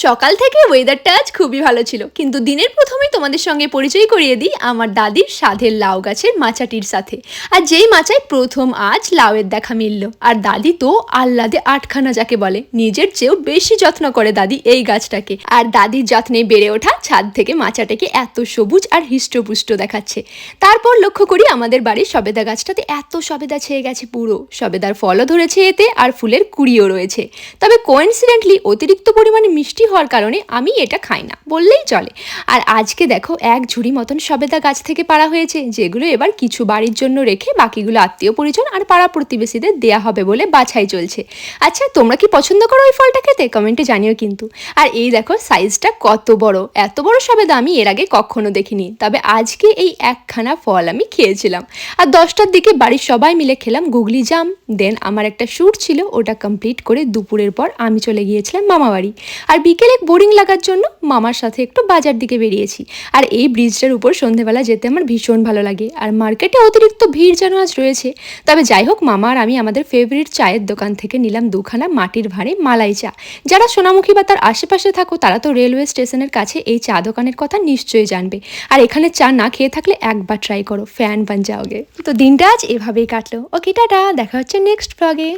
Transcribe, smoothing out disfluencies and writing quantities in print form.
সকাল থেকে ওয়েদারটা আজ খুবই ভালো ছিল, কিন্তু দিনের প্রথমেই তোমাদের সঙ্গে পরিচয় করিয়ে দিই আমার দাদির সাধের লাউ গাছের মাচাটির সাথে। আর যেই মাচায় প্রথম আজ লাউয়ের দেখা মিলল। আর দাদি তো আহ্লাদে আটখানা যাকে বলে, নিজের চেয়েও বেশি যত্ন করে দাদি এই গাছটাকে। আর দাদির যত্নে বেড়ে ওঠা ছাদ থেকে মাচাটাকে এত সবুজ আর হৃষ্টপুষ্ট দেখাচ্ছে। তারপর লক্ষ্য করি আমাদের বাড়ির সবেদা গাছটাতে এত সবেদা ছেয়ে গেছে, পুরো সবেদার ফলও ধরেছে এতে, আর ফুলের কুড়িও রয়েছে। তবে কোইন্সিডেন্টলি অতিরিক্ত পরিমাণে মিষ্টি হওয়ার কারণে আমি এটা খাই না বললেই চলে। আর আজকে দেখো এক ঝুড়ি মতন সবেদা গাছ থেকে পাড়া হয়েছে, যেগুলো এবার কিছু বাড়ির জন্য রেখে বাকিগুলো আত্মীয় পরিজন আর পাড়া প্রতিবেশীদের দেয়া হবে বলে বাছাই চলছে। আচ্ছা, তোমরা কি পছন্দ করো ওই ফলটা খেতে? কমেন্টে জানিও কিন্তু। আর এই দেখো সাইজটা কত বড়, এত বড় সবেদা আমি এর আগে কখনো দেখিনি। তবে আজকে এই একখানা ফল আমি খেয়েছিলাম। আর 10টার দিকে বাড়ির সবাই মিলে খেলাম গুগলি জাম। দেন আমার একটা শ্যুট ছিল, ওটা কমপ্লিট করে দুপুরের পর আমি চলে গিয়েছিলাম মামা বাড়ি। আর বিকেলে বোরিং লাগার জন্য মামার সাথে একটু বাজার দিকে বেরিয়েছি। আর এই ব্রিজটার উপর সন্ধেবেলা যেতে আমার ভীষণ ভালো লাগে। আর মার্কেটে অতিরিক্ত ভিড় যেন আজ রয়েছে। তবে যাই হোক, মামা আর আমি আমাদের ফেভারিট চায়ের দোকান থেকে নিলাম দুখানা মাটির ভাঁড়ে মালাই চা। যারা সোনামুখী বা তার আশেপাশে থাকো তারা তো রেলওয়ে স্টেশনের কাছে এই চা দোকানের কথা নিশ্চয়ই জানবে। আর এখানে চা না খেয়ে থাকলে একবার ট্রাই করো, ফ্যান বান যাওগে। তো দিনটা আজ এভাবেই কাটলো। ওকে, টাটা, দেখা হচ্ছে নেক্সট ব্লগে।